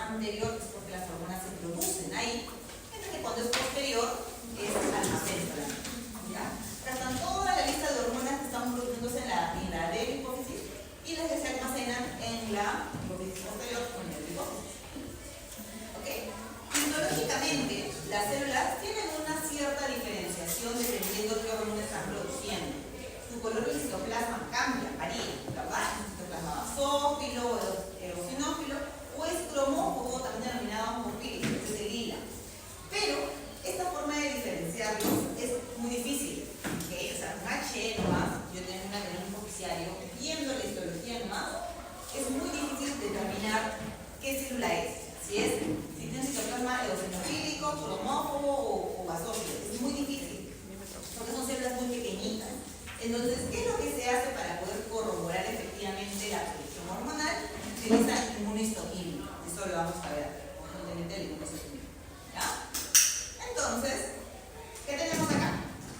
anterior es porque las hormonas se producen ahí, mientras que cuando es posterior es almacén solamente. ¿Ya? Acá están toda la lista de hormonas que están produciéndose en la adenohipófisis y las que se almacenan en la hipófisis posterior o en la hipófisis. ¿Ok? Fisiológicamente, las células tienen una cierta diferenciación dependiendo de qué hormonas están produciendo. Su color del citoplasma cambia, varía, ¿verdad? Es un citoplasma basófilo, eosinófilo, o es cromófobo, también denominado homofílico, que es el lila. Pero esta forma de diferenciarlos es muy difícil. ¿Okay? O sea, un H nomás, yo tengo un adenohipofisiario, viendo la histología nomás, es muy difícil determinar qué célula es. Si tiene un citoplasma eosinofílico, cromófobo o basófilo. Es muy difícil, porque son células muy pequeñitas. Entonces, ¿qué es lo que se hace para poder corroborar efectivamente la producción hormonal? Se utiliza inmunohistoquímico. Eso lo vamos a ver constantemente el inmunohistoquímico. ¿Ya? Entonces, ¿qué tenemos acá?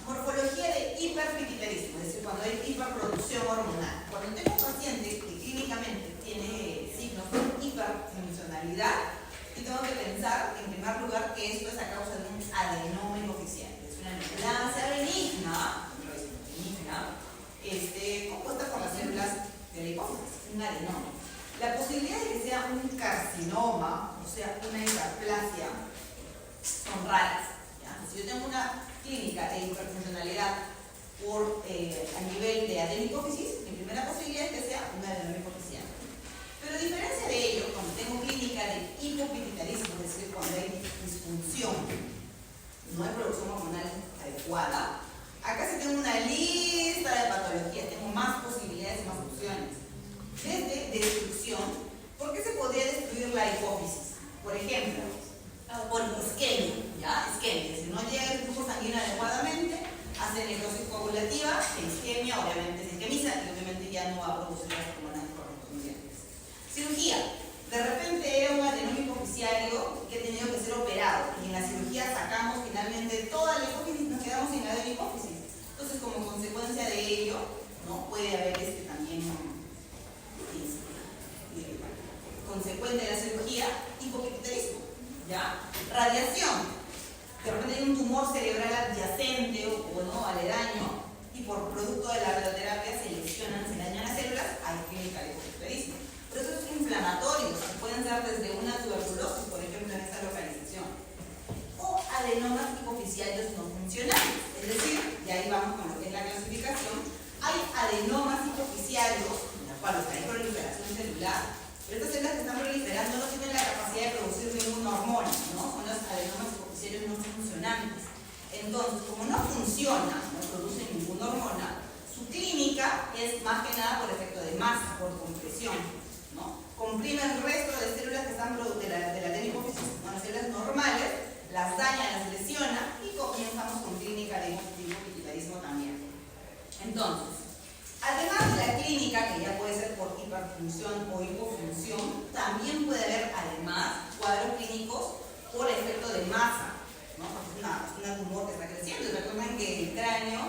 Morfología de hiperpituitarismo, es decir, cuando hay hiperproducción hormonal. Cuando tengo un paciente que clínicamente tiene signos de hiperfuncionalidad, yo tengo que pensar, en primer lugar, que esto es a causa de un adenoma hipofisiario. Es una neoplasia benigna, compuesta por las células de la hipófisis, un adenoma. La posibilidad de que sea un carcinoma, o sea, una hiperplasia, son raras. ¿Ya? Si yo tengo una clínica de hiperfuncionalidad a nivel de adenihipófisis, mi primera posibilidad es que sea un adenoma hipofisiano. Pero a diferencia de ello, cuando tengo clínica de hipopituitarismo, es decir, cuando hay disfunción, no hay producción hormonal adecuada, acá sí tengo una lista de patologías, tengo más posibilidades y más opciones. Desde destrucción, ¿por qué se podría destruir la hipófisis? Por ejemplo, por isquemia, ¿ya? Isquemia, si no llega el flujo sanguíneo adecuadamente, hace necrosis coagulativa, se isquemia, obviamente se isquemiza y obviamente ya no va a producir las hormonas correspondientes. Cirugía. De repente era un adenoma hipofisiario que ha tenido que ser operado y en la cirugía sacamos finalmente toda la hipófisis y nos quedamos sin la adenihipófisis. Entonces, como consecuencia de ello, ¿no? Puede haber también consecuente de la cirugía, hipopituitarismo. ¿Ya? Radiación. De repente hay un tumor cerebral adyacente o no, aledaño y por producto de la radioterapia se lesionan, se dañan las células, hay clínica de hipopituitarismo. Procesos inflamatorios que pueden ser desde una tuberculosis, por ejemplo, en esta localización, o adenomas hipofisiarios no funcionales, es decir, y ahí vamos con lo que es la clasificación, hay adenomas hipofisiarios, en los cuales hay proliferación celular, pero estas células que están proliferando no tienen la capacidad de producir ninguna hormona, ¿no? Son los adenomas hipofisiarios no funcionantes. Entonces, como no funciona, no produce ninguna hormona, su clínica es más que nada por efecto de masa, por compresión, ¿no? Comprime el resto de células que están de la adenihipófisis, las células normales, las daña, las lesiona y comenzamos con clínica de hipopituitarismo también. Entonces, además de la clínica, que ya puede ser por hiperfunción o hipofunción, también puede haber además cuadros clínicos por efecto de masa, ¿no? Es una tumor que está creciendo. Y recuerden que el cráneo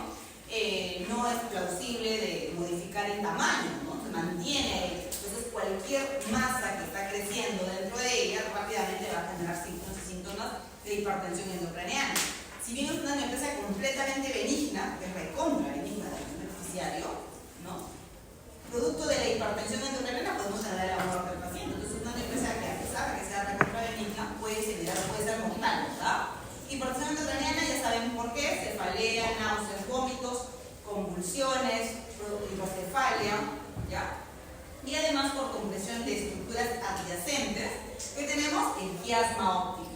no es plausible de modificar en tamaño, ¿no? Se mantiene ahí. Entonces cualquier masa que está creciendo dentro de ella rápidamente va a generar síntomas de hipertensión endocraniana. Si bien es una neoplasia completamente benigna, que es recontra benigna del beneficiario, ¿no? Producto de la hipertensión endocraniana podemos generar la muerte del paciente. Entonces una neoplasia que a pesar de que sea recontra benigna puede ser mortal, ¿verdad? Hipertensión endocraniana ya sabemos por qué: cefalea, náuseas, vómitos, convulsiones, hidrocefalia, ¿ya? Y además por compresión de estructuras adyacentes, que tenemos el quiasma óptico.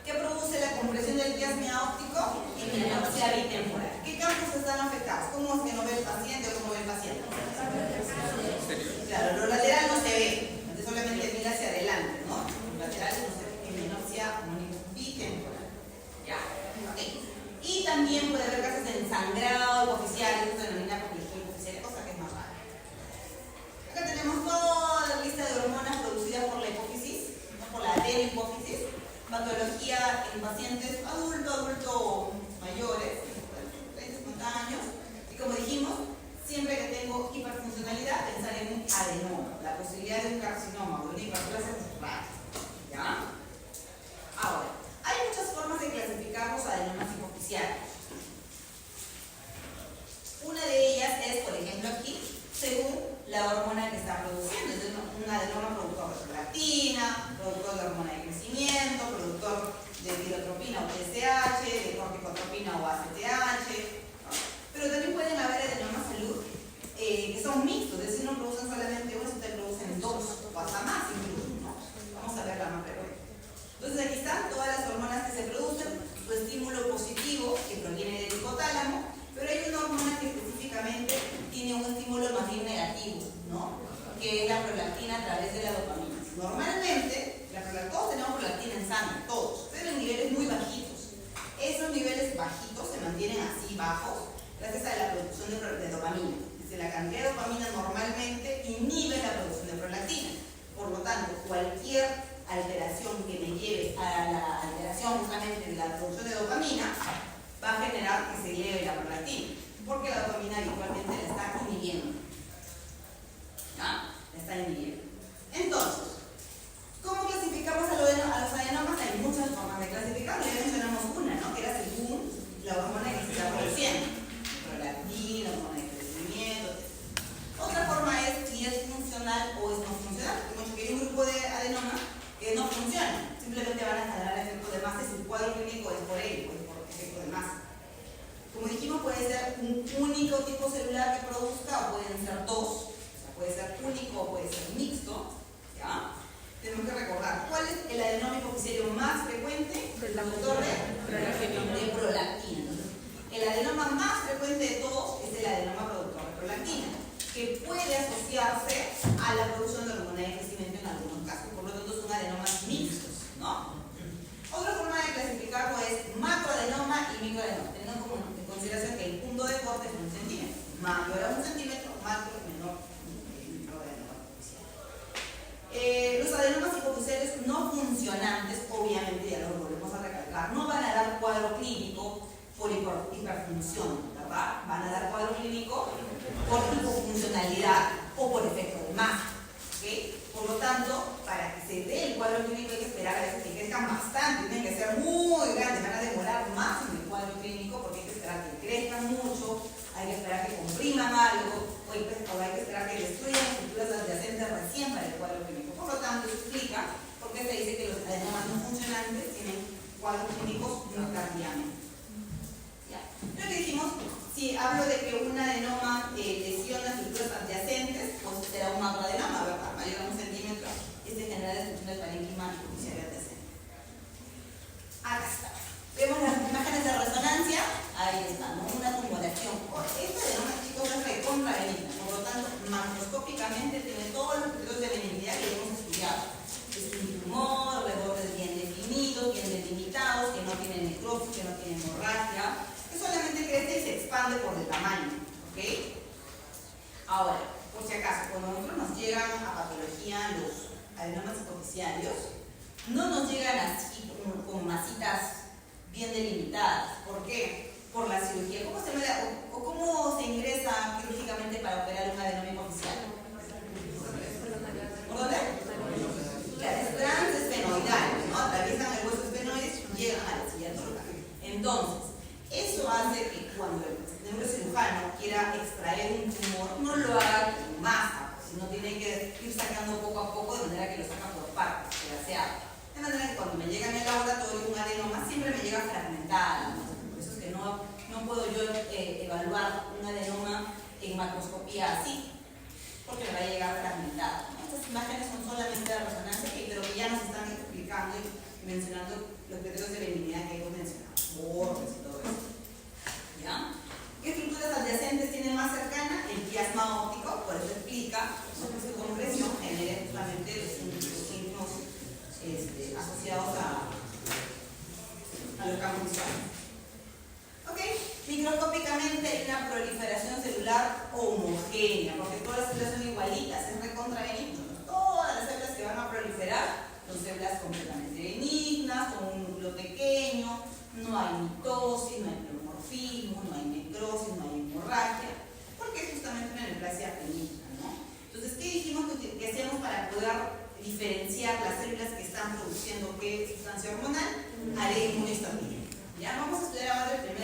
¿Qué produce la compresión del quiasma óptico? Epilepsia bitemporal. ¿Qué campos están afectados? ¿Cómo es que no ve el paciente o cómo ve el paciente? Claro, lo lateral no se ve, entonces solamente mira hacia adelante, ¿no? Lo lateral no se ve, epilepsia bitemporal. ¿Ya? Okay. Y también puede haber casos de ensangrado hipofisiario, esto se denomina complexión hipofisiaria, cosa que es más rara. Acá tenemos toda la lista de hormonas producidas por la hipófisis, ¿no? Por la adenihipófisis. Patología en pacientes adultos mayores, de 50 años, y como dijimos, siempre que tengo hiperfuncionalidad, pensar en un adenoma. La posibilidad de un carcinoma o de una hiperplasia es rara, ¿ya? bajos gracias a la producción de dopamina. Dice, la cantidad de dopamina normalmente inhibe la producción de prolactina. Por lo tanto, cualquier alteración que me lleve a la alteración justamente de la producción de dopamina va a generar que se eleve la prolactina, porque la dopamina habitualmente la está inhibiendo. ¿Ya? La está inhibiendo. Entonces, ¿cómo clasificamos a los adenomas? Hay muchas formas de clasificarlo. Ya mencionamos una, ¿no? Que era según la hormona que se está produciendo. Prolactina, hormona de crecimiento. Otra forma es si es funcional o es no funcional. Como he dicho, que hay un grupo de adenomas que no funcionan. Simplemente van a generar efecto de masa y si el cuadro clínico es por ello, es por efecto de masa. Como dijimos, puede ser un único tipo celular que produzca o pueden ser dos. O sea, puede ser único o puede ser mixto. ¿Ya? Tenemos que recordar cuál es el adenoma hipoficiario más frecuente, productor de prolactina. Entonces, el adenoma más frecuente de todos es el adenoma productor de prolactina, que puede asociarse a la producción de hormona de crecimiento en algunos casos. Por lo tanto, son adenomas mixtos, ¿no? Otra forma de clasificarlo es macroadenoma y microadenoma, teniendo como en consideración que el punto de corte es 1 centímetro. Macro era 1 centímetro, macro menor. Los adenomas hipoficiarios no funcionantes, obviamente, ya lo volvemos a recalcar, no van a dar cuadro clínico por hiperfunción, ¿verdad? Van a dar cuadro clínico por hipofuncionalidad o por efecto de masa, ¿okay? Por lo tanto, para que se dé el cuadro clínico hay que esperar a veces que crezcan bastante, tienen que ser muy grandes, van a demorar más en el cuadro clínico porque hay que esperar que crezcan mucho, hay que esperar que compriman algo, o hay que esperar que destruyan las estructuras adyacentes recién para el cuadro clínico. Por lo tanto, eso explica por qué se dice que los adenomas no funcionantes tienen cuadros clínicos muy tardíamente. ¿Ya? Lo que dijimos, si hablo de que un adenoma lesiona estructuras adyacentes, pues será un macroadenoma, ¿verdad? Mayor a 1 centímetro, y se genera destrucción del parénquima hipoficiario adyacente. Acá está. Vemos las imágenes de resonancia, ahí está, ¿no? Una tumoración. Este adenoma, chicos, es recontra benigna, por lo tanto, macroscópicamente tiene todos los criterios de benignidad que hemos estudiado. Es un tumor, rebordes bien definidos, bien delimitados, que no tiene necrosis, que no tiene hemorragia, que solamente crece y se expande por el tamaño, ¿ok? Ahora, por si acaso, cuando nosotros nos llegan a patología los adenomas hipoficiarios, no nos llegan así con masitas bien delimitadas. ¿Por qué? Por la cirugía. ¿Cómo se ingresa quirúrgicamente para operar un adenoma hipoficiario? ¿Por dónde? Claro, es transesfenoidal, ¿no? Atraviesan el hueso esfenoides y llegan a la silla torácica. Entonces, eso hace que cuando el neurocirujano quiera extraer un tumor, no lo haga con masa, sino tiene que ir sacando poco a poco, de manera que lo saca por partes, pedaceado. De manera que cuando me llega en el laboratorio un adenoma, siempre me llega fragmentado, ¿no? Por eso es que no puedo yo evaluar un adenoma en macroscopía así, porque me va a llegar fragmentado, ¿no? Estas imágenes son solamente de resonancia, pero que ya nos están explicando y mencionando los criterios de benignidad que hemos mencionado, bordes y todo eso. ¿Ya? ¿Qué estructuras adyacentes tienen más cercana? El quiasma óptico, por eso explica que su compresión genera justamente los signos asociados a los campos visuales. ¿Ok? Microscópicamente hay una proliferación celular homogénea, porque todas las células son igualitas, es recontra benigno. Todas las células que van a proliferar son células completamente benignas, con un núcleo pequeño, no hay mitosis, no hay pleomorfismo, no hay necrosis, no hay hemorragia, porque es justamente una neoplasia benigna, ¿no? Entonces, ¿qué dijimos que hacíamos para poder diferenciar las células que están produciendo qué sustancia hormonal? Haré inmunohistoquímica. Ya vamos a estudiar ahora el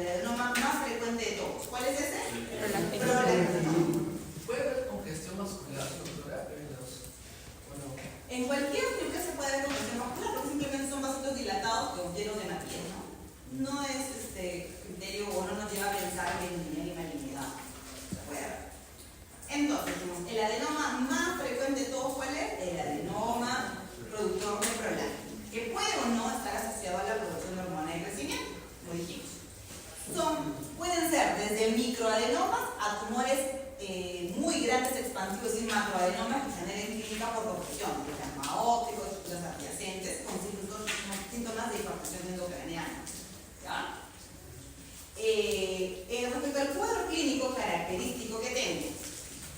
adenoma más frecuente de todos. ¿Cuál es ese? Prolactina. ¿Puede haber congestión vascular, doctora? En cualquier neoplasia puede haber congestión vascular, porque simplemente son vasitos dilatados llenos de materia, ¿no? No es criterio o no nos lleva a pensar en benignidad y malignidad. Se puede haber. Entonces, el adenoma más frecuente de todos, ¿cuál es? El adenoma productor de prolactina, que puede o no estar asociado a la producción de hormona de crecimiento, lo dijimos. Pueden ser desde microadenomas a tumores muy grandes, expansivos y macroadenomas que generen clínica por compresión, de quiasma óptico, estructuras adyacentes, con síntomas de hipertensión endocraniana. ¿Ya?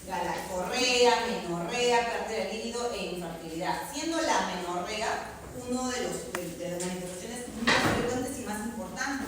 galactorrea, menorrea, pérdida de líbido e infertilidad, siendo la menorrea uno de las manifestaciones más frecuentes y más importantes.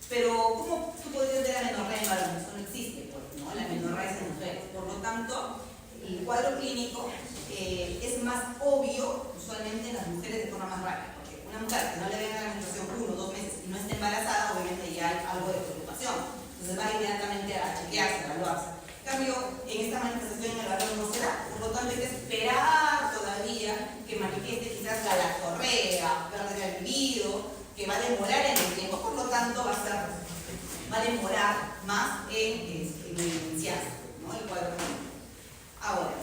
Pero, ¿cómo tú podrías ver la menorrea en varones? Eso no existe, pues, ¿no? La menorrea es en mujeres. Por lo tanto, el cuadro clínico es más obvio usualmente en las mujeres de forma más rápida. Porque una mujer que no le venga la menstruación por 1 o 2 meses y no esté embarazada, obviamente ya hay algo de preocupación. Entonces va inmediatamente a chequearse, a evaluarse. En cambio, en esta manifestación en el varón no se da. Por lo tanto, hay que esperar todavía que manifieste quizás galactorrea, pérdida de libido, que va a demorar en el tiempo. Por lo tanto, va a demorar más en evidenciarse, ¿no? El cuadro clínico. Ahora,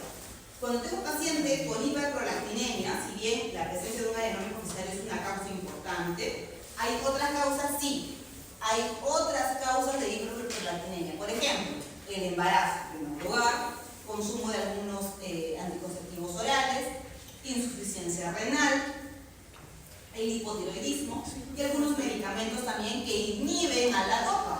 cuando tengo paciente con hiperprolactinemia, si bien la presencia de un adenoma hipoficial es una causa importante, hay otras causas, sí. Hay otras causas de hiperprolactinemia. Por ejemplo, el embarazo, en primer lugar, consumo de algunos anticonceptivos orales, insuficiencia renal, el hipotiroidismo y algunos medicamentos también que inhiben a la dopa.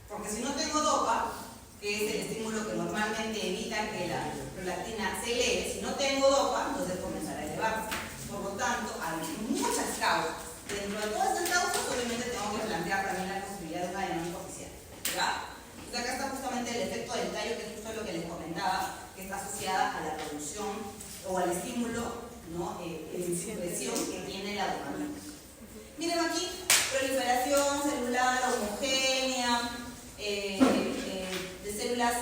Porque si no tengo dopa, que es el estímulo que normalmente evita que la prolactina se eleve, si no tengo dopa, entonces comenzará a elevarse. Por lo tanto, hay muchas causas. Dentro de todas estas causas, obviamente tengo que plantear también la posibilidad de una adenoma hipoficial, ¿verdad? Entonces acá está justamente el efecto del tallo, que es justo lo que les comentaba, que está asociada a la producción o al estímulo, ¿no? Impresión que tiene la dopamina. Miren aquí, proliferación celular homogénea, de células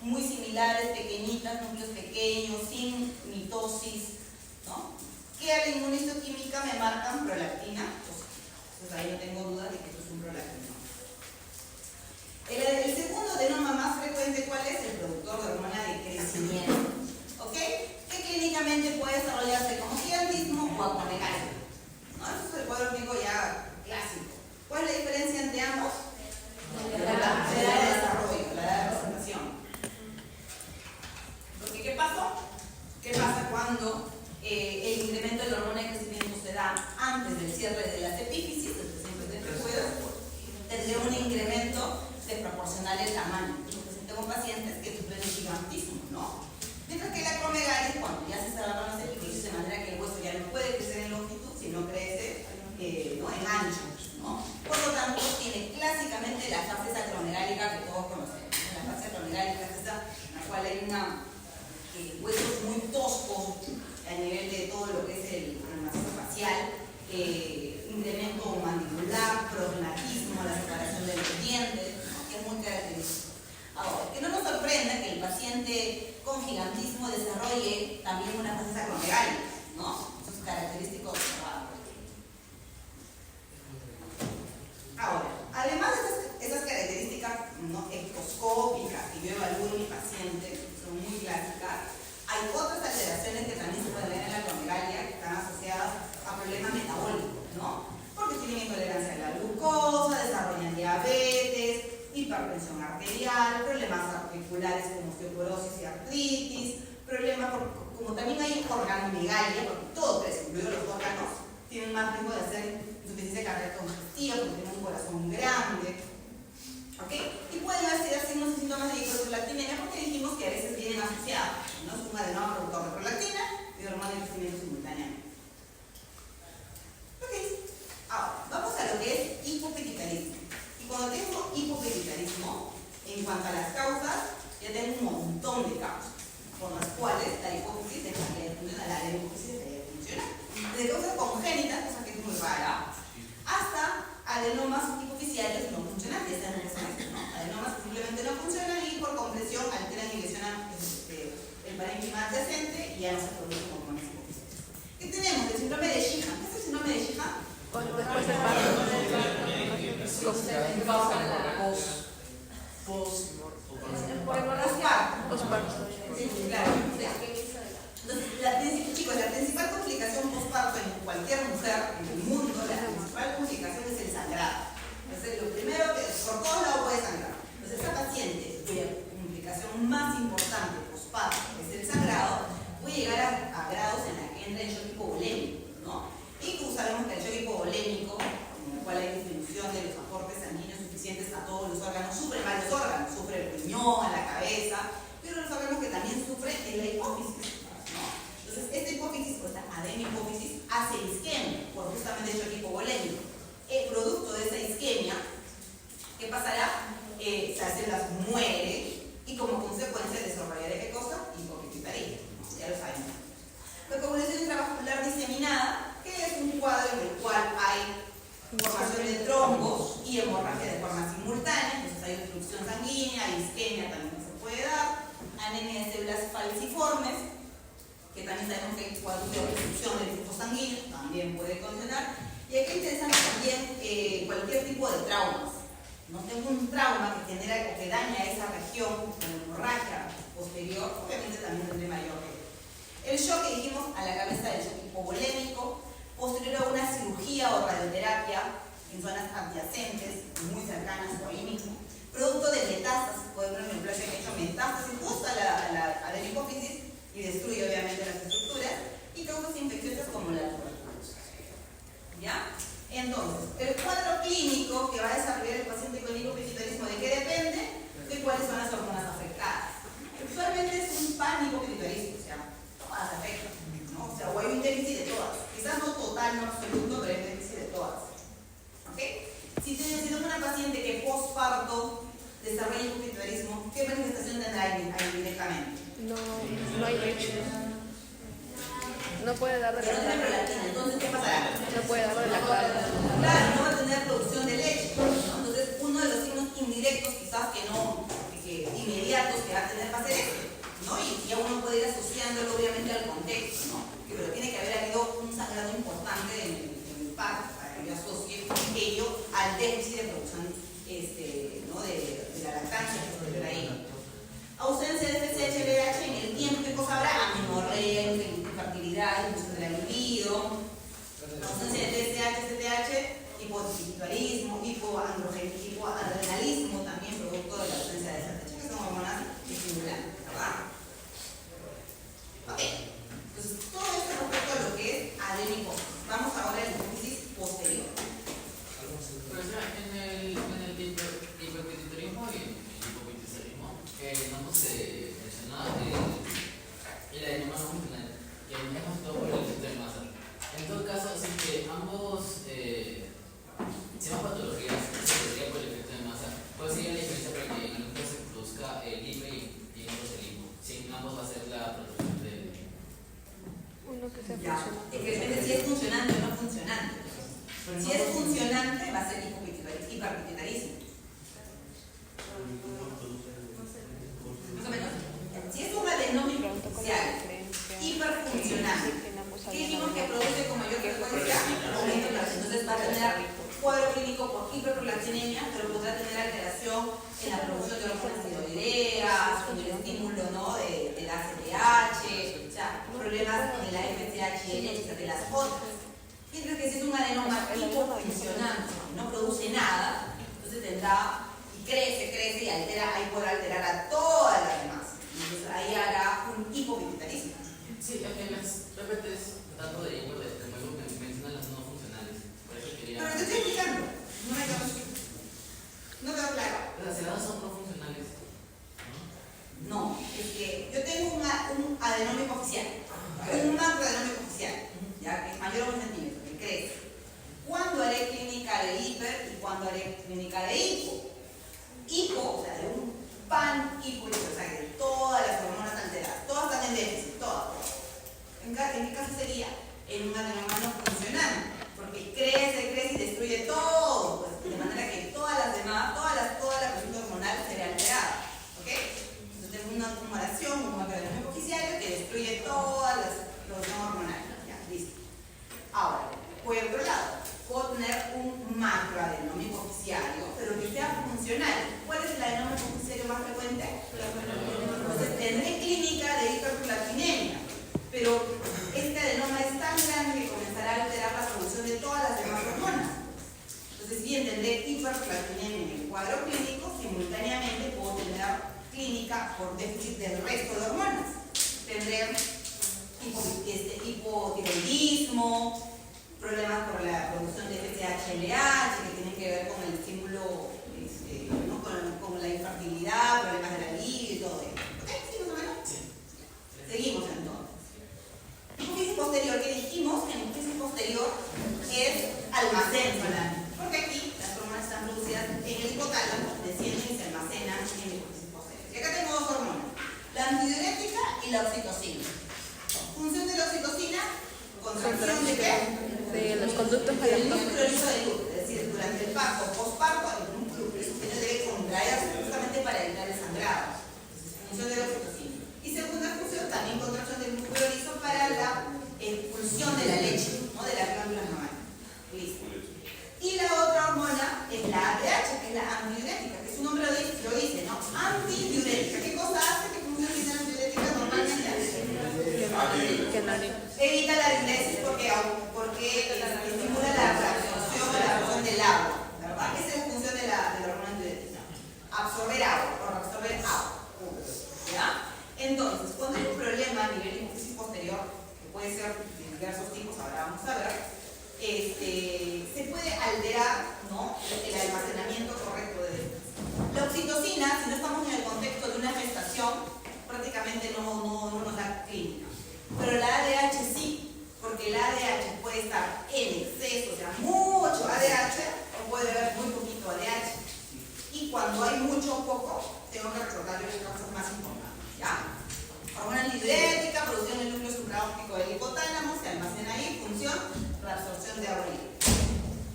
muy similares, pequeñitas, núcleos pequeños, sin mitosis, ¿no? Que a la inmunistoquímica me marcan prolactina positiva. Entonces ahí no tengo duda de que esto es un prolactina. El segundo adenoma más frecuente, ¿cuál es? El productor de hormona de crecimiento, ¿ok? Que clínicamente puede desarrollarse como gigantismo o acromegalia, ¿no? Eso es el cuadro clínico ya clásico. ¿Cuál es la diferencia entre ambos? La edad de desarrollo, la edad de presentación. Porque ¿qué pasó? ¿Qué pasa cuando el incremento de la hormona de crecimiento se da antes del cierre de las epífisis, del siempre tendría un incremento desproporcional el tamaño? Yo presenté con pacientes que sufren de gigantismo, ¿no? Mientras que la acromegalia es cuando ya se cerraron las epífisis, de manera que el hueso ya no puede crecer en longitud, sino crece ¿no? en ancho, ¿no? Por lo tanto, tiene clásicamente la fase acromegálica que todos conocemos. La fase acromegálica es esa en la cual hay huesos muy toscos a nivel de todo lo que es el macizo facial, incremento mandibular, prognatismo, la separación de los dientes, ¿no? Que es muy característico. Ahora, que no nos sorprenda que el paciente con gigantismo desarrolle también una fase acromegálica, ¿no? Eso es característico observado. Ahora, además de esas características, ¿no? ectoscópicas que yo evalúo en mi paciente, que son muy clásicas, hay otras alteraciones que también se pueden ver en la acromegalia que están asociadas a problemas metabólicos, ¿no? Porque tienen intolerancia a la glucosa, desarrollan diabetes, hipertensión arterial, problemas articulares como osteoporosis y artritis, problemas como también hay organomegalia, porque todo crece, incluidos los órganos, tienen más riesgo de hacer insuficiencia cardíaca congestiva porque tienen un corazón grande, ¿ok? Y pueden haber signos y síntomas de hiperprolactinemia porque dijimos que a veces vienen asociados, ¿no? Es un adenoma productor de prolactina y de hormona de crecimiento simultáneamente. Ok, ahora vamos a lo que es hipopituitarismo. Y cuando tengo hipopituitarismo, en cuanto a las causas, ya tengo un montón de causas por las cuales la hipófisis dejaría de funcionar, la adenohipófisis dejaría de funcionar. Desde causas congénitas, cosa que es muy rara, hasta adenomas hipoficiales no funcionantes, ¿no? Adenomas que simplemente no funcionan y por compresión alteran y lesionan el parénquima adyacente y ya no se producen hormonas hipoficiales. ¿Qué tenemos? El síndrome de Sheehan. ¿Qué es el síndrome de Sheehan? Posparto. Sí, claro. Entonces, chicos, la principal complicación posparto en cualquier mujer en el mundo, la principal complicación es el sangrado. Entonces, lo primero que por todos lados puede sangrar. Entonces, esa paciente cuya complicación más importante posparto es el sangrado, puede llegar a grados en la que entra en shock hipovolémico, ¿no? Y como sabemos que el shock hipovolémico, en el cual hay disminución de los aportes sanguíneos suficientes a todos los órganos, sufre varios órganos, sufre el riñón, a la cabeza, pero los órganos insuficiencia sanguínea, isquemia también se puede dar, anemia de células falciformes, que también sabemos que hay cuadros de obstrucción del flujo sanguíneo, también puede condicionar. Y aquí interesante también cualquier tipo de traumas. No tengo un trauma que genera o que daña esa región con hemorragia posterior, obviamente también tendré mayor riesgo. El shock que dijimos a la cabeza del shock hipovolémico, posterior a una cirugía o radioterapia en zonas adyacentes, muy cercanas o ahí mismo, producto de metástasis, puede haber una neoplasia que ha hecho metástasis justo a la adenohipófisis y destruye obviamente las estructuras y causas infecciosas como la tuberculosis. ¿Ya? Entonces, el cuadro clínico que va a desarrollar el paciente con hipopituitarismo, ¿de qué depende? De cuáles son las hormonas afectadas. Usualmente es un panhipopituitarismo, o sea, todas afectan, ¿no? O sea, o hay un déficit de todas. Quizás no total, no absoluto, pero hay un déficit de todas. ¿Ok? Si tengo una paciente que postparto desarrolla hipopituitarismo, ¿qué manifestación tendrá ahí directamente? No hay leche. No puede dar de Pero no tiene lactar. prolactina, entonces ¿qué pasará? No puede dar de lactar. Claro, no va a tener producción de leche, ¿no? Entonces uno de los signos indirectos, quizás que no, que inmediatos que va a tener va a ser este, ¿no? Y ya uno puede ir asociándolo obviamente al contexto, ¿no? Pero tiene que haber habido un sangrado importante en el parto para que yo asocie ello al déficit de producción ¿no? de la lactancia que se ve ahí. Ausencia de FSH-LH en el tiempo, ¿qué cosa habrá? Amenorrea, infertilidad, disminución de la libido, ausencia de TSH, hipotituitarismo, hipoadrenalismo también producto de la ausencia de FSH, que son hormonas estimulantes, ¿verdad? Ok, entonces todo esto respecto a lo que es adenohipófisis. Vamos ahora a la hipófisis posterior. Pero en el hiperpituitarismo y el hipopituitarismo, no se menciona el adenoma no funcional, que es más todo por el efecto de masa. En todo caso, así que ambos, si ambas patologías se producirían por el efecto de masa, ¿cuál sería la diferencia para que en algún caso se produzca el hiper y en otros el hipo? Si en ambos va a ser la producción del Uno que sea Ya, funcional. es que depende si es funcionante o no funcionante. Si es funcionante, va a ser hiperpituitarismo. Más o menos. Si es un adenoma hipoficial, hiperfuncional, ¿qué dijimos que produce con mayor frecuencia? Aumento de la presión. Entonces va a tener cuadro clínico por hiperprolactinemia, pero podrá tener alteración en la producción de hormonas tiroideas, con el estímulo, ¿no? del ACTH, o sea, problemas en la FSH, de las otras. Mientras que si es un adenoma hipofuncionante, no produce nada, entonces tendrá y crece y altera, ahí podrá alterar a todas las demás. Entonces ahí hará un hipopituitarismo. Sí, es que las PPTs, tanto de hipo, de nuevo, mencionan las no funcionales. Por eso quería. Pero te estoy explicando, no me quedó claro. Las heladas son no funcionales. No, es que yo tengo un adenoma hipoficial, un macroadenoma hipoficial, ya que es mayor a 1 centímetro, que crece. ¿Cuándo haré clínica de hiper y cuándo haré clínica de hipo? Hipo, o sea, de un panhipotiroidismo, o sea, de todas las hormonas alteradas, todas están en déficit, todas. ¿En qué caso sería? En un adenoma no funcional, porque crece y destruye todo, pues, de manera que todas las demás, toda la producción hormonal sería alterada, ¿ok? Entonces tengo una tumoración, un macroadenoma hipoficiario que destruye todas las producción hormonal, ya, listo. Ahora, por otro lado, puedo tener un macroadenoma hipoficiario, pero que sea funcional. ¿Cuál es el adenoma hipoficiario más frecuente? Entonces tendré clínica de hiperprolactinemia, pero este adenoma es tan grande que comenzará a alterar la producción de todas las demás hormonas. Entonces, bien, tendré hiperprolactinemia en el cuadro clínico, simultáneamente puedo tener clínica por déficit del resto de hormonas. Tendré hipotiroidismo, problemas por la producción de FSH-LH que tienen que ver con el estímulo, ¿no? con la infertilidad, problemas de la libido y todo eso. ¿Ok? ¿Sí, más o menos? Sí. Seguimos entonces. Hipófisis posterior, que dijimos que en hipófisis posterior es almacén solamente, porque aquí las hormonas están producidas en el hipotálamo, descienden y se almacenan en la hipófisis posterior. Y acá tengo dos hormonas, la antidiurética y la oxitocina. Función de la oxitocina, contracción de qué? De los conductos Del galactógenos. núcleo liso del útero, es decir, durante el parto o postparto, el núcleo liso debe contraerse justamente justamente no nos da clínica. Pero la ADH sí, porque el ADH puede estar en exceso, o sea, mucho ADH, o puede haber muy poquito ADH. Y cuando hay mucho o poco, tengo que recordarle las cosas más importantes, ¿ya? Hormona antidiurética, producción del núcleo supraóptico del hipotálamo, se almacena ahí, función, reabsorción de agua libre.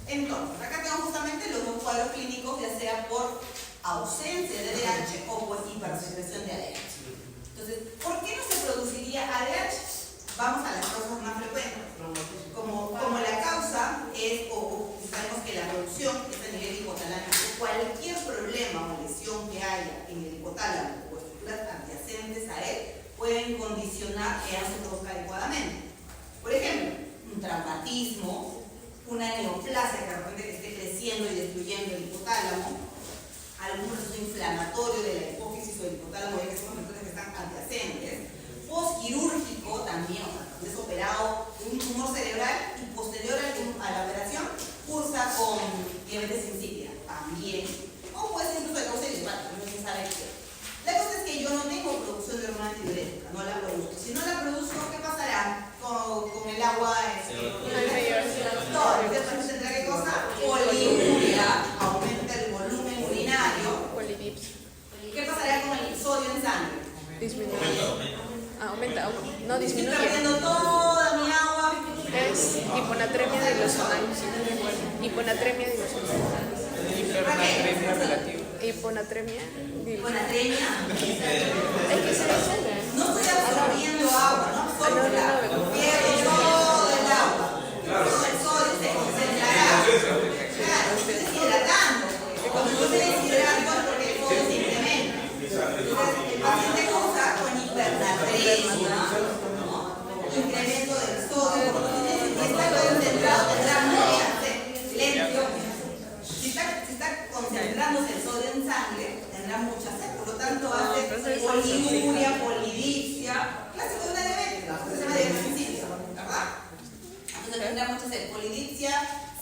Entonces, acá tengo justamente los dos cuadros clínicos, ya sea por ausencia de ADH o por hipersecreción de ADH. Entonces, ¿por qué no se produciría ADH? Vamos a las causas más frecuentes. Como la causa es, o sabemos que la producción es a nivel hipotalámico, cualquier problema o lesión que haya en el hipotálamo o estructuras adyacentes a él pueden condicionar que no se produzca adecuadamente. Por ejemplo, un traumatismo, una neoplasia que de repente esté creciendo y destruyendo el hipotálamo, algún proceso inflamatorio de la hipófisis o del hipotálamo, ya que son factores que están adyacentes. Postquirúrgico también, o sea, es operado de un tumor cerebral y posterior a la operación cursa con diabetes insípida también, o puede ser incluso de causa idiopática, no se sabe qué. La cosa es que yo no tengo producción de hormona antidiurética, no la produzco. Si no la produzco, ¿qué pasará con el agua? Entonces tendrá qué cosa? Poliuria, aumenta el volumen urinario. ¿Qué pasará con el sodio en sangre? Disminuye. Aumenta, no Estoy disminuye. perdiendo toda mi agua. Es hiponatremia dilucional. Hiponatremia dilucional. Hipernatremia relativa. Hiponatremia dilucional. Hiponatremia. Es que se dice. No estoy absorbiendo agua, no absorbo el agua. Pierdo todo el agua. Todo el sodio se concentrará. Claro, estoy deshidratando. Cuando yo me deshidrato es porque el sodio se incrementa. Entonces, el paciente cursa con hipernatremia, ¿no? Incremento del sodio, porque si está concentrado tendrá mucha sed. Silencio. Si está concentrándose el sodio en sangre, tendrá mucha sed, por lo tanto hace poliuria, polidipsia, clásico de una diabetes, se llama diabetes insípida, ¿verdad? Entonces tendrá mucha sed, polidipsia,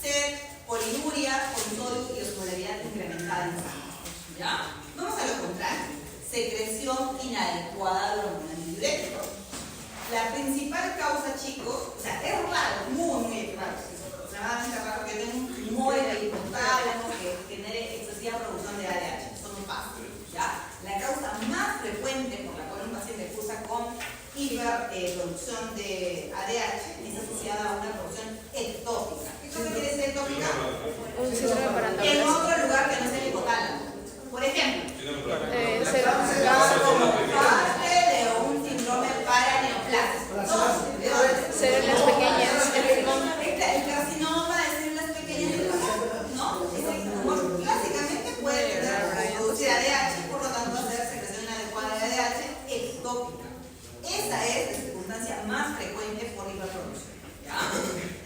sed, poliuria, con sodio y osmolaridad incrementada en sangre. ¿Ya? Vamos a lo contrario, secreción inadecuada de hormona antidiurética. La principal causa, chicos, o sea, es raro, muy raro, extremadamente raro que tenga un tumor en el hipotálamo que genere excesiva producción de ADH. Eso no pasa, ¿ya? La causa más frecuente por la cual un paciente cursa con hiperproducción de ADH es asociada a una producción ectópica. ¿Qué cosa quiere decir ectópica? Un síndrome En parandaplásico. otro lugar que no sea el hipotálamo. Por ejemplo, como parte de un síndrome paraneoplásico. Células pequeñas, el pulmón. El carcinoma de células pequeñas del pulmón, ¿no? Ese tumor clásicamente puede producir ADH, por lo tanto hacer secreción inadecuada de ADH ectópica. Esa es la circunstancia más frecuente por hiperproducción, ¿ya?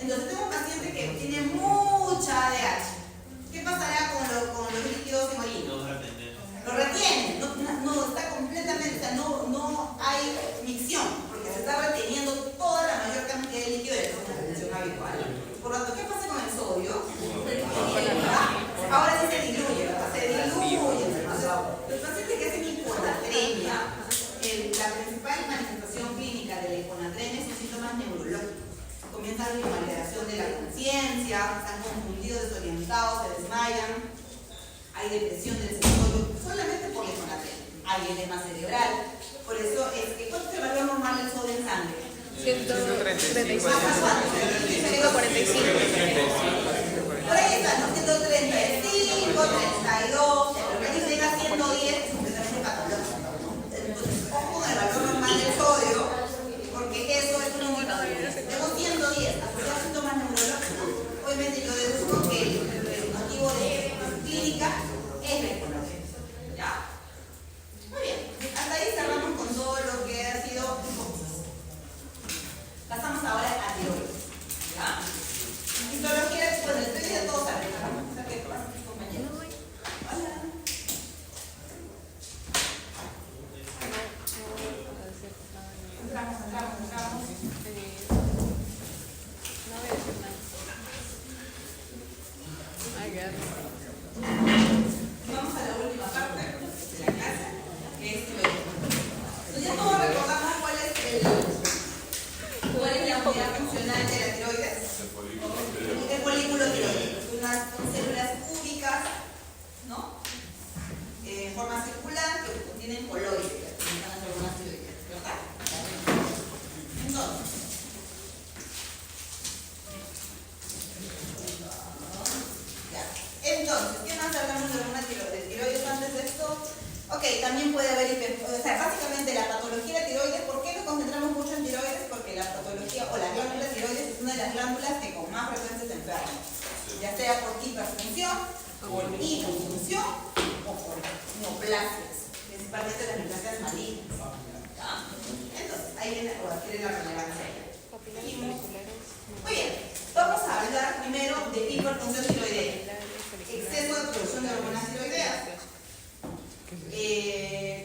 Entonces tengo un paciente que tiene mucha ADH. ¿Qué pasará con los líquidos hemorrágicos? Lo retiene, no está completamente, o sea, no hay micción, porque se está reteniendo toda la mayor cantidad de líquido de la función habitual. Por lo tanto, ¿qué pasa con el sodio? Ahora sí se diluye, ¿verdad? Se diluye. Entonces, los pacientes que hacen hiponatremia, la principal manifestación clínica de la hiponatremia son síntomas neurológicos. Comienzan con la alteración de la conciencia, están confundidos, desorientados, se desmayan, hay depresión del cerebro solamente por la hiponatremia, hay edema cerebral. Por eso es que, ¿cuánto es el valor normal del sodio en sangre? 135. 145. Por ahí está, ¿no? 135, 32, pero que llega a 110 es completamente patológico. Entonces, ojo con el valor normal del sodio, porque eso es un indicador. Tengo 110, asociado a síntomas neurológicos. Obviamente yo deduzco que el motivo de clínica es la hiponatremia. ¿Ya? Muy bien, hasta ahí cerramos con todo lo que ha sido hipófisis. Pasamos ahora a tiroides. ¿Ya? Histología después forma circular que contienen coloides, que están en algunas tiroides, ¿verdad? Entonces, ¿qué más hablamos de hormona tiroides antes de esto? Ok, también puede haber básicamente la patología de tiroides. ¿Por qué nos concentramos mucho en tiroides? Porque la patología o la glándula tiroides es una de las glándulas que con más frecuencia se enferman, ya sea por hiperfunción, por hipofunción o por neoplasias, principalmente las neoplasias malignas. ¿Ya? Entonces, ahí viene o adquiere la relevancia. Muy bien, vamos a hablar primero de hiperfunción tiroidea, exceso de producción de hormonas tiroideas.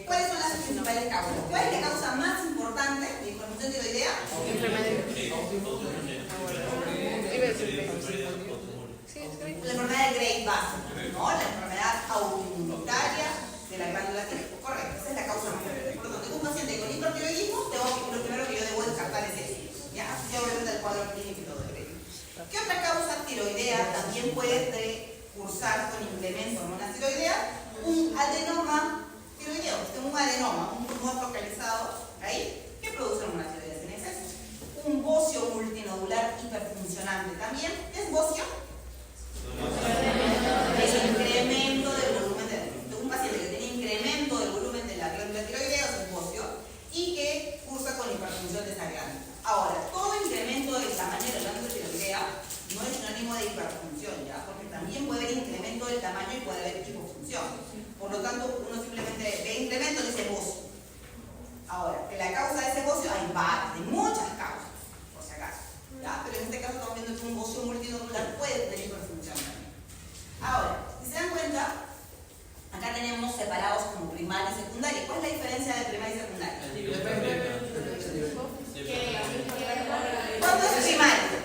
¿Cuáles son las principales causas? ¿Cuál es la causa más importante de hiperfunción tiroidea? La enfermedad de Graves básica, ¿no? La enfermedad autoinmunitaria de la glándula tiroides. Correcto, esa es la causa más importante. Por lo tanto, un paciente con hipertiroidismo, lo primero que yo debo descartar es eso. ¿Ya? Así obviamente el cuadro clínico y todo de Graves. ¿Qué otra causa tiroidea también puede cursar con incremento de hormonas tiroideas? Un adenoma tiroideo, un adenoma, un tumor localizado ahí que produce hormonas tiroideas en exceso. Un bocio multinodular hiperfuncionante también. ¿Qué es bocio? El incremento del volumen de un paciente que tiene incremento del volumen de la glándula tiroidea, es un bocio, y que cursa con hiperfunción de esa glándula. Ahora, todo incremento del tamaño de la glándula tiroidea no es sinónimo de hiperfunción, ¿ya? Porque también puede haber incremento del tamaño y puede haber hipofunción. Por lo tanto, uno simplemente ve incremento y dice bocio. Ahora, que la causa de ese bocio hay muchas causas, por si acaso, ¿ya? Pero en este caso estamos viendo que un bocio multinodular puede tener hiperfunción también. Ahora, si se dan cuenta, acá tenemos separados como primaria y secundaria. ¿Cuál es la diferencia de primaria y secundaria? ¿Cuándo es primaria?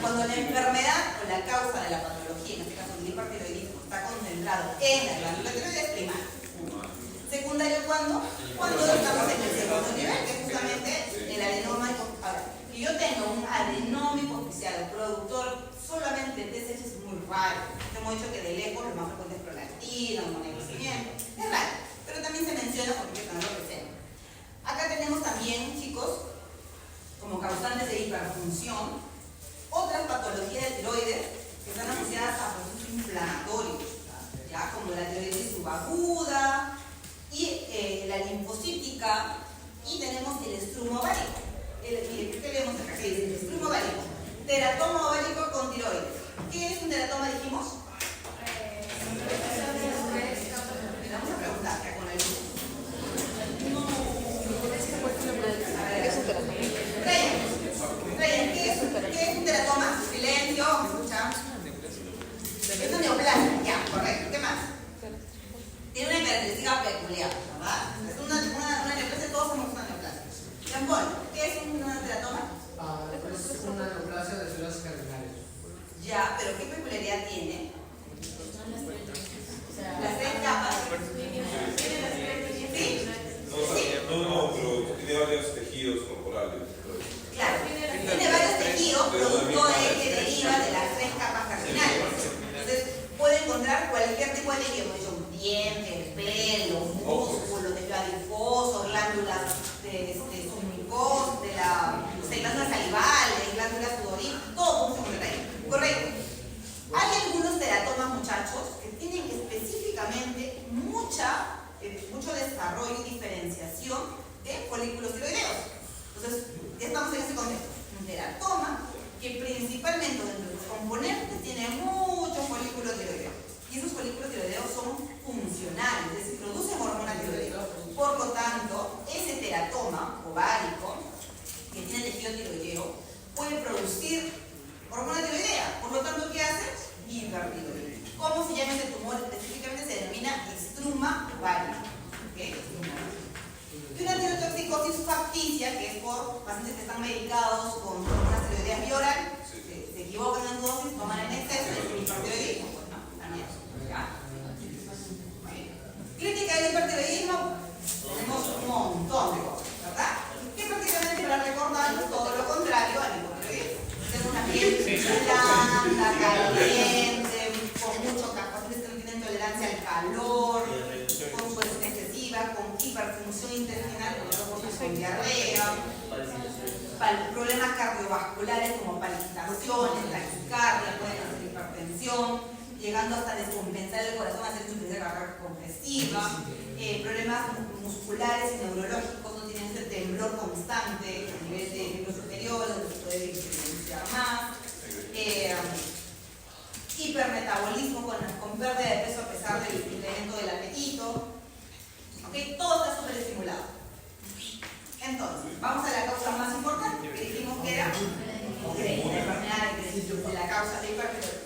Cuando la enfermedad o la causa de la patología, en este caso el hipertiroidismo, está concentrado en la glándula tiroides, es primaria. ¿Secundario cuándo? Cuando estamos en el segundo nivel, que es justamente el adenoma hipoficial. Ahora, que yo tenga un adenoma hipoficial productor solamente de TSH es muy raro. Hemos dicho que de lejos lo más frecuente es prolactina, hormona de crecimiento. Es raro, pero también se menciona porque hay que tenerlo presente. Acá tenemos también, chicos, como causantes de hiperfunción, otras patologías de tiroides que están asociadas a procesos inflamatorios, ¿ya? Como la tiroides subaguda y la linfocítica, y tenemos el estrumo ovárico. ¿Qué tenemos acá? ¿Qué dice? El estrumo ovárico. Teratoma ovárico con tiroides. ¿Qué es un teratoma, dijimos? Vamos a preguntar acá con el grupo. ¿Qué es un teratoma? Silencio, ¿me escuchan? Es una neoplasia, ya, correcto. ¿Qué más? Tiene una característica peculiar, ¿verdad? Es una neoplasia, todos somos una neoplasia. Jean-Paul, ¿qué es una teratoma? Es una neoplasia de células cardinales. Ya, pero ¿qué peculiaridad tiene? Las tres capas. ¿Sí? No, pero tiene varios tejidos corporales. Claro, tiene varios tejidos producto de que deriva de las tres capas cardinales. Entonces, puede encontrar cualquier tipo de tejido, como dicho, dientes, pelo, músculos, tejido adiposo, glándulas submucosas, glándulas salivales, glándulas sudoríparas, todo podemos encontrar ahí. Correcto. Hay algunos teratomas, muchachos, que tienen específicamente mucho desarrollo y diferenciación de folículos tiroideos. Entonces, ya estamos en ese contexto. Un teratoma que principalmente dentro de sus componentes tiene muchos folículos tiroideos. Y esos folículos tiroideos son funcionales, es decir, producen hormona tiroidea. Por lo tanto, ese teratoma ovárico que tiene tejido tiroideo puede producir hormona tiroidea. Por lo tanto, ¿qué hace? Hipertiroidismo. ¿Cómo se llama ese tumor? Específicamente se denomina estruma ovárica. ¿Okay? Y una tirotoxicosis facticia, que es por pacientes que están medicados con hormonas tiroideas vía oral, se equivocan en dosis, toman en exceso y es un hipertiroidismo. Pues no, también. ¿Ya? Clínica del hipertiroidismo, tenemos un montón de cosas, ¿verdad? Que prácticamente para recordar todo lo contrario al hipotiroidismo. Tenemos una piel blanda, caliente, con mucho pacientes que no tienen tolerancia al calcio. calor, con sudoración excesiva, con hiperfunción intestinal, con diarrea, problemas cardiovasculares como palpitaciones, taquicardia, pueden hacer hipertensión, llegando hasta descompensar el corazón, hacer insuficiencia cardíaca congestiva, problemas musculares y neurológicos, no tienen ese temblor constante a nivel de miembros superiores, donde se puede diferenciar más, hipermetabolismo con pérdida de peso a pesar del incremento del apetito, ¿okay? Todo está súper estimulado. Entonces, vamos a la causa más importante, que dijimos que era la enfermedad de la causa de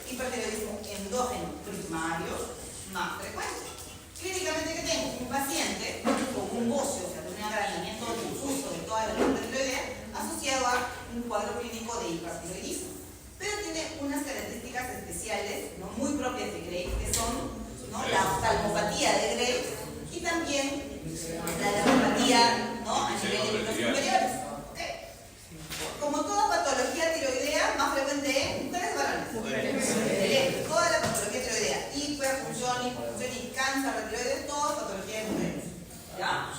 hipertiroidismo endógeno primario más frecuente. Clínicamente, ¿qué tengo? Un paciente con un bocio, o sea, un agrandamiento difuso de toda la glándula tiroidea asociado a un cuadro clínico de hipertiroidismo. Pero tiene unas características especiales, ¿no?, muy propias de Graves, que son, ¿no?, la oftalmopatía de Graves y también la dermatopatía, ¿no?, a nivel de miembros superiores. ¿Okay? Como toda patología tiroidea, más frecuente en mujeres varones. Excelente. Toda la patología tiroidea, hiperfunción, hipofunción y cáncer de tiroides, toda patología de mujeres. ¿Ya?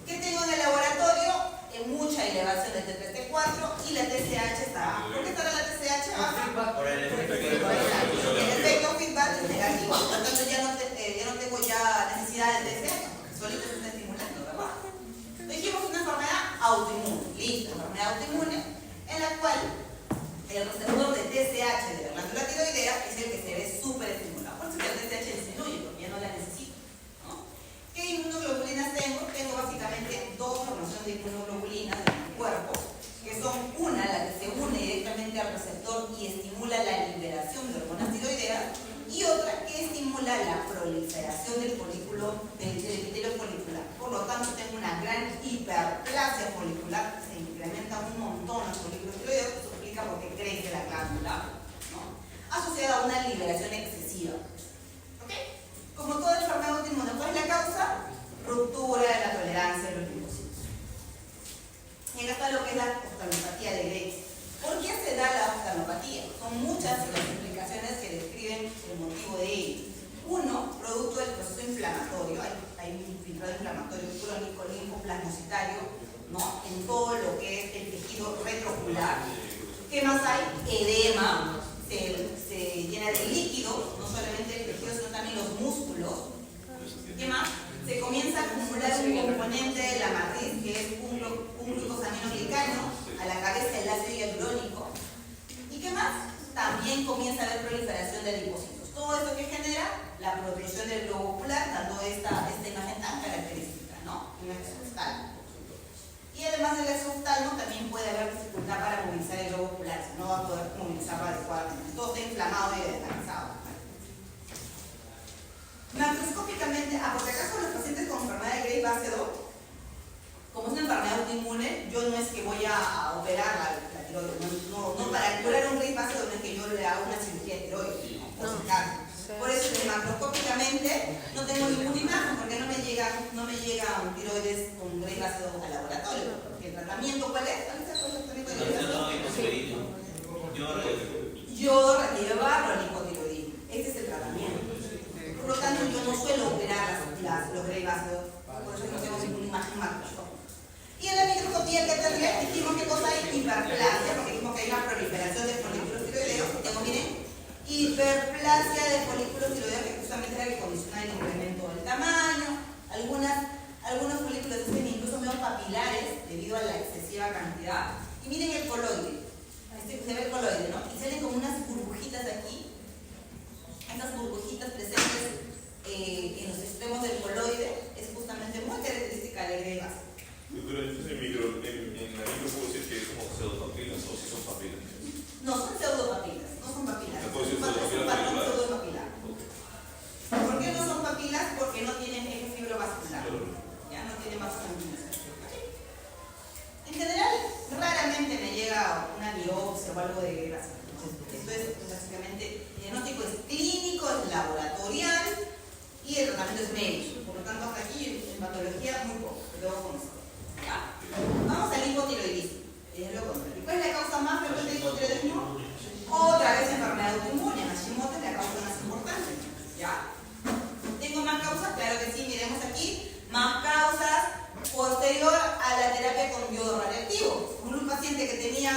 ¿Qué tengo en el laboratorio? Mucha elevación del T3-T4 y la TSH está baja. ¿Por qué estará la TSH baja? Por el efecto El efecto feedback es negativo, por lo tanto ya no tengo necesidad de TSH, porque solito se está estimulando, ¿verdad? Dijimos una enfermedad autoinmune, listo, enfermedad autoinmune, en la cual el receptor de TSH de la glándula tiroidea es el que se ve súper estimulado. Por eso que la TSH disminuye, porque ya no la necesito. ¿Qué inmunoglobulinas tengo? Tengo básicamente dos formaciones de inmunoglobulinas en mi cuerpo, que son una, la que se une directamente al receptor y estimula la liberación de hormonas tiroideas, y otra que estimula la proliferación del folículo, del epitelio folicular. Por lo tanto, tengo una gran hiperplasia folicular, se incrementa un montón los folículos tiroideos, eso explica por qué crece la glándula, ¿no?, asociada a una liberación excesiva. ¿Ok? Como toda enfermedad autoinmune, ¿cuál es la causa? Ruptura de la tolerancia a los linfocitos. Y acá está lo que es la oftalmopatía de Graves. ¿Por qué se da la oftalmopatía? Son muchas las explicaciones que describen el motivo de ello. Uno, producto del proceso inflamatorio, hay un infiltrado inflamatorio crónico linfoplasmocitario, ¿no?, en todo lo que es el tejido retroocular. ¿Qué más hay? Edema. Se llena de líquido, no solamente el tejido, sino también los músculos. ¿Qué más? Se comienza a acumular un componente de la matriz, que es un glucosaminoglicano, a la cabeza el ácido hialurónico. ¿Y qué más? También comienza a haber proliferación de linfocitos. Todo esto que genera la protrusión del globo ocular, dando esta imagen tan característica, ¿no? Un exoftalmo. Y además del exoftalmo también puede haber dificultad para movilizar el globo ocular, si no va a poder movilizarlo adecuadamente. Todo está inflamado y descansado. Macroscópicamente, por si acaso los pacientes con enfermedad de Graves base 2, como es una enfermedad autoinmune, yo no es que voy a operar la tiroides, no para curar un Graves base 2 no es que yo le haga una cirugía de tiroides, ¿no? Por si acaso. Por eso que macroscópicamente no tengo ninguna imagen, porque no me llegan tiroides con Graves base 2 al laboratorio. ¿El tratamiento cuál es? ¿Cuál es el tratamiento de Graves base 2? Yodo, llevar o hipotiroidismo. Ese es el tratamiento. Por lo tanto, yo no suelo operar los Graves base 2, por eso no tengo ninguna imagen macroscópica. Y en la microscopía que tendría, dijimos que cosa hay hiperplasia, porque dijimos que hay una proliferación de folículos tiroideos. Tengo, miren, hiperplasia de folículos tiroideos, que justamente es la que condiciona el incremento del tamaño. Algunos folículos existen incluso medio papilares debido a la excesiva cantidad. Y miren el coloide. Se ve el coloide, ¿no? Y salen como unas burbujitas aquí. Estas burbujitas presentes en los extremos del coloide es justamente muy característica de Graves base. Doctora, entonces en la micro puedo decir que es como pseudopapilas o si son papilas. No, son pseudopapilas, no son papilas. ¿Se puede decir Es un pseudopapila patrón regular? pseudopapilar. ¿Por qué no son papilas? Porque no tienen eje fibrovascular. Ya no tienen más comunicación. En general, raramente me llega una biopsia o algo de grasa. Esto es básicamente, el diagnóstico es clínico, es laboratorial y el tratamiento es médico. Por lo tanto, hasta aquí en patología muy poco, pero debo conocer. ¿Ya? Vamos al hipotiroidismo. Es lo contrario. ¿Cuál es la causa más frecuente de hipotiroidismo? Otra vez enfermedad autoinmune. Hashimoto es la causa más importante. ¿Ya? Tengo Más causas posterior a la terapia con yodo radiactivo. Un paciente que tenía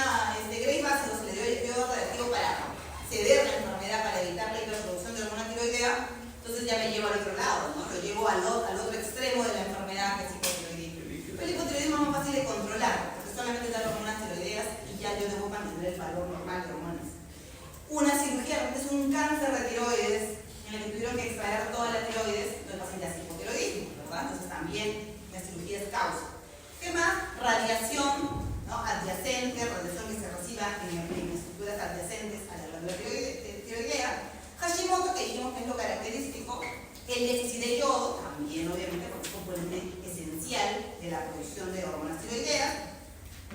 Graves' base, se le dio yodo radiactivo para ceder la enfermedad, para evitar la hiperproducción de hormona tiroidea. Entonces ya me llevo al otro lado, ¿no? Lo llevo al otro extremo de la enfermedad, que es hipotiroidismo. Pero el hipotiroidismo es más fácil de controlar, porque solamente da hormonas tiroideas y ya yo debo mantener el valor normal de hormonas. Una cirugía, es un cáncer de tiroides, en el que tuvieron que extraer toda la tiroides, entonces el paciente hace hipotiroidismo, ¿verdad? Entonces también la cirugía es causa. ¿Qué más? Radiación, ¿no? Adyacente, radiación que se reciba en estructuras adyacentes a la glándula tiroidea. Hashimoto, que dijimos que es lo característico. El déficit de yodo, también obviamente porque es componente esencial de la producción de hormonas tiroideas.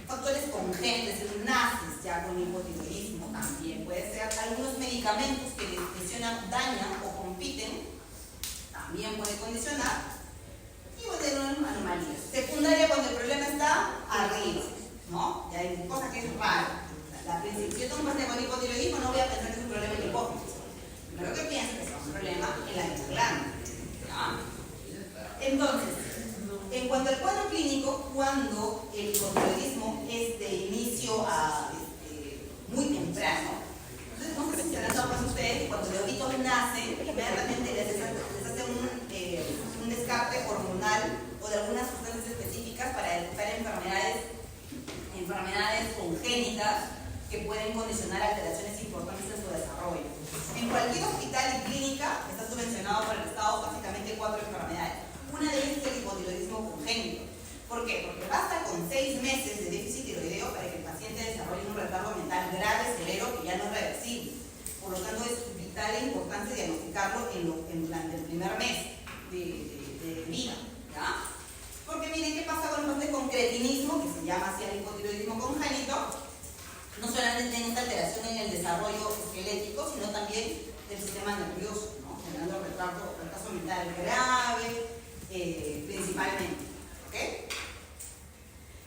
Factores congénitos, es decir, naces ya con hipotiroidismo, también puede ser. Algunos medicamentos que lesionan, dañan o compiten, también puede condicionar. Y puede tener anomalías. Secundaria, cuando el problema está arriba, ¿no? Ya hay cosas que es raro. Si yo tengo un paciente con hipotiroidismo, no voy a pensar que es un problema en la hipófisis. Primero que pienso que es un problema en la glándula. Entonces, en cuanto al cuadro clínico, cuando el hipotiroidismo es de inicio muy temprano, entonces no sé si se han dado cuenta ustedes que cuando los bebitos nacen, inmediatamente les hace un descarte hormonal o de algunas sustancias específicas para detectar enfermedades congénitas que pueden condicionar alteraciones importantes en su desarrollo. En cualquier hospital y clínica está subvencionado por el Estado básicamente 4 enfermedades. Una de ellas es el hipotiroidismo congénito. ¿Por qué? Porque basta con 6 meses de déficit tiroideo para que el paciente desarrolle un retardo mental grave, severo, que ya no es reversible. Por lo tanto, es vital e importante diagnosticarlo durante el primer mes de vida. ¿Ya? Porque miren qué pasa con los pacientes con cretinismo, que se llama así el hipotiroidismo congénito. No solamente tiene esta alteración en el desarrollo esquelético, sino también del sistema nervioso, ¿no? Generando retraso mental grave, principalmente. ¿Okay?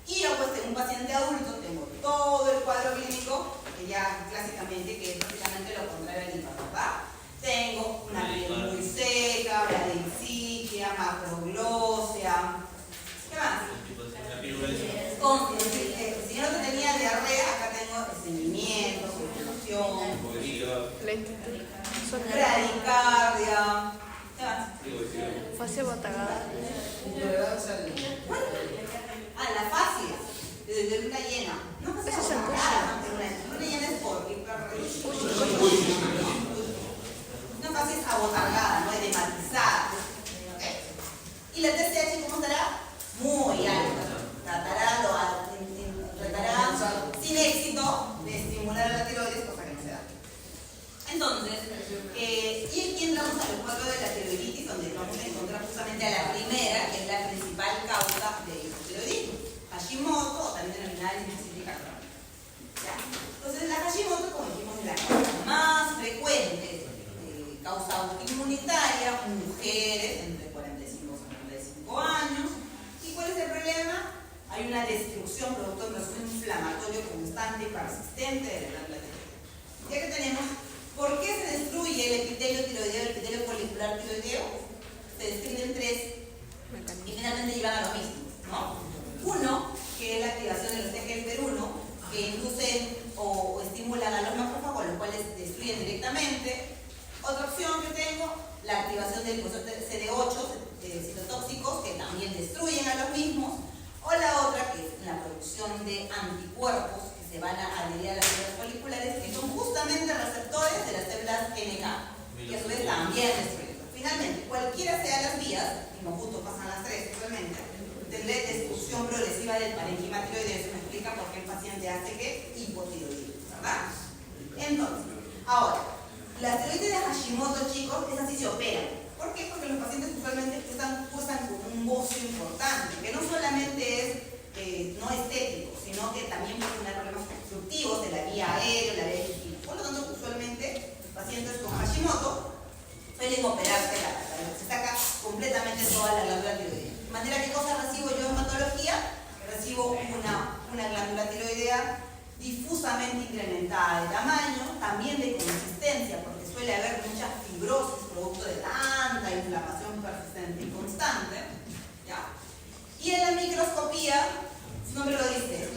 Y yo pues tengo un paciente adulto, tengo todo el cuadro clínico, que ya clásicamente, que es prácticamente lo contrario del hiper, ¿verdad? Tengo una piel muy seca, bradicitia, macroglosia. ¿Qué más? Si yo no tenía diarrea, acá tengo estreñimiento, circulación, Lentitud. bradicardia. ¿Qué más? Fascia batagada. La fascia de luna llena. No pasa Eso es el nada. Luna llena es por una fascia es abotargada, no edematizada. ¿Okay? Y la TSH, ¿cómo estará? Muy alta. Tratará sin éxito de estimular a la tiroides, cosa que no se da. Entonces, y aquí entramos al cuadro de la tiroiditis, donde vamos a encontrar justamente a la primera, que es la principal causa de hipotiroidismo. Hashimoto, o también denominada dismorfia crónica. Entonces, la Hashimoto, como dijimos, es la causa más frecuente, causa autoinmunitaria, mujeres entre 45 y 55 años. ¿Y cuál es el problema? Hay una destrucción producto de un proceso inflamatorio constante y persistente de la glándula tiroidea. Ya que tenemos, ¿por qué se destruye el epitelio tiroideo, el epitelio folicular tiroideo? Se describen 3 y finalmente llevan a lo mismo, ¿no? Uno, que es la activación de los TGF1, que inducen o estimulan a los macrófagos, los cuales destruyen directamente. Otra opción que tengo, la activación del CD8, citotóxicos, que también destruyen a los mismos. O la otra, que es la producción de anticuerpos que se van a adherir a las células foliculares, que son justamente receptores de las células NK, que a su vez también destruyen. Finalmente, cualquiera sea las vías, y no justo pasan las 3 igualmente, tendré destrucción progresiva del parénquima tiroideo. Eso me explica por qué el paciente hace que hipotiroidismo, ¿verdad? Entonces, ahora, la tiroides de Hashimoto, chicos, es así, se opera. ¿Por qué? Porque los pacientes usualmente cursan con un bocio importante, que no solamente es no estético, sino que también puede tener problemas obstructivos de la vía aérea, la vía digestiva. Por lo tanto, usualmente los pacientes con Hashimoto suelen operarse se saca completamente toda la glándula tiroidea. De manera, ¿qué cosa recibo yo en patología? Recibo una glándula tiroidea difusamente incrementada de tamaño, también de consistencia, porque suele haber mucha fibrosis producto de tanta inflamación persistente y constante. ¿ya? Y en la microscopía, su nombre lo dice, es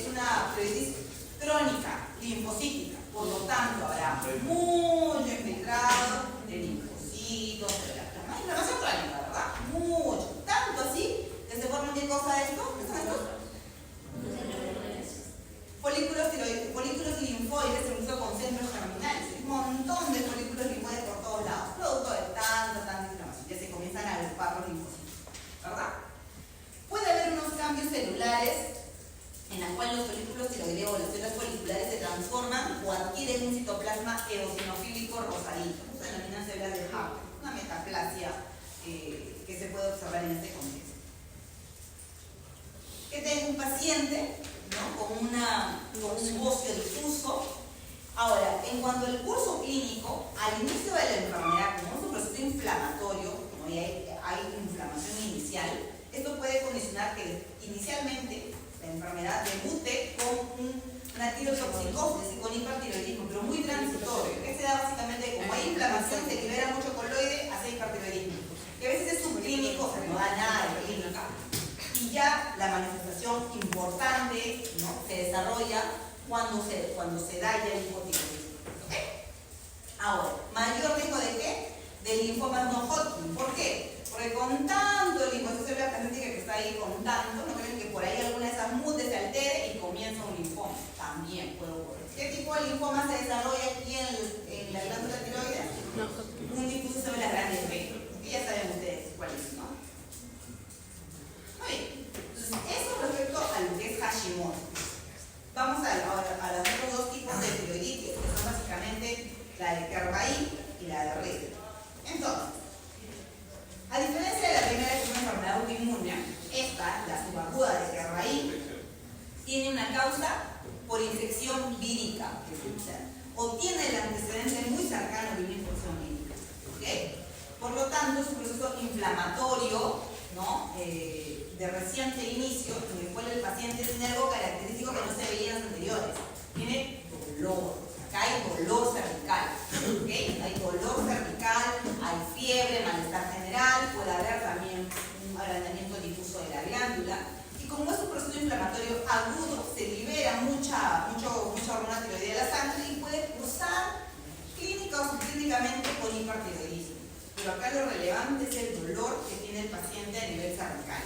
una tiroiditis crónica, linfocítica. Por lo tanto, habrá mucho infiltrado de linfocitos, de la inflamación crónica, ¿verdad? Mucho. Tanto así que se forman ¿qué cosa esto? ¿Qué son estos? Folículos linfoides, incluso con centros germinales. Un montón de folículos linfoides por todos lados, producto de tanta inflamación. Ya se comienzan a agrupar los linfocitos, ¿verdad? Puede haber unos cambios celulares en los cuales los folículos tiroideos o las células foliculares se transforman o adquieren un citoplasma eosinofílico rosadito. Se denominan células de Haber, una metaplasia que se puede observar en este contexto. Que tengo un paciente, ¿no?, con un bocio difuso. Ahora, en cuanto al curso clínico, al inicio de la enfermedad, como es un proceso inflamatorio, como ya hay inflamación inicial, esto puede condicionar que inicialmente la enfermedad debute con una tirotoxicosis y con hipertiroidismo, pero muy transitorio. Que se da básicamente como hay inflamación, se libera mucho coloide, hace hipertiroidismo. Que a veces es subclínico, o sea, no da nada de clínica. Y ya la manifestación importante, ¿no?, se desarrolla cuando se da ya el hipotiroidismo. ¿Okay? Ahora, mayor riesgo de qué? De linfomas no Hodgkin. ¿Por qué? Porque con tanto linfocélulas plasmáticas que está ahí, con tanto, ¿no creen que por ahí alguna de esas mutes se altere y comienza un linfoma? También puede ocurrir. ¿Qué tipo de linfoma se desarrolla aquí en la glándula tiroidea? No. Un difuso de células grandes B. Que ya saben ustedes cuál es, ¿no? Muy bien. Entonces, eso respecto a lo que es Hashimoto. Vamos a los otros dos tipos de tiroiditis, que son básicamente la de Kerr-Weill y la de Riedel. Entonces, a diferencia de la primera, que es una enfermedad autoinmune, esta, la subaguda de Kerr-Weill, tiene una causa por infección vírica, o tiene el antecedente muy cercano de una infección vírica. ¿Okay? Por lo tanto, es un proceso inflamatorio, ¿no?, de reciente inicio, en el cual el paciente tiene algo característico que no se veía en los anteriores. Tiene dolor. Acá hay dolor cervical. ¿Okay? Hay dolor cervical, hay fiebre, malestar general, puede haber también un agrandamiento difuso de la glándula. Y como es un proceso inflamatorio agudo, se libera mucha hormona tiroidea de la sangre y puede cursar clínica o subclínicamente con hipertiroidismo. Pero acá lo relevante es el dolor que tiene el paciente a nivel cervical.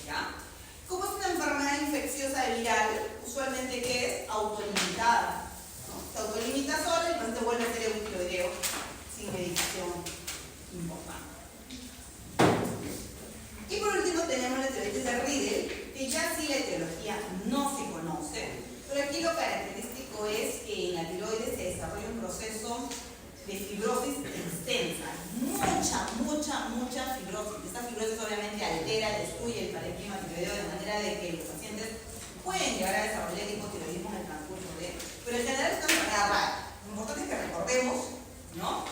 ¿Ya? Como es una enfermedad infecciosa viral, usualmente que es autolimitada, ¿no? Se autolimita sola y el paciente vuelve a ser eutiroideo sin medicación importante. Y por último tenemos la tiroides de Riedel, que ya sí la etiología no se conoce, pero aquí lo característico es que en la tiroides se desarrolla un proceso de fibrosis extensa, mucha fibrosis. Esta fibrosis obviamente altera, destruye el parénquima tiroideo de manera de que los pacientes pueden llegar a desarrollar hipotiroidismo en el transcurso de... Pero en general es una enfermedad rara. Lo importante es que recordemos, ¿no?,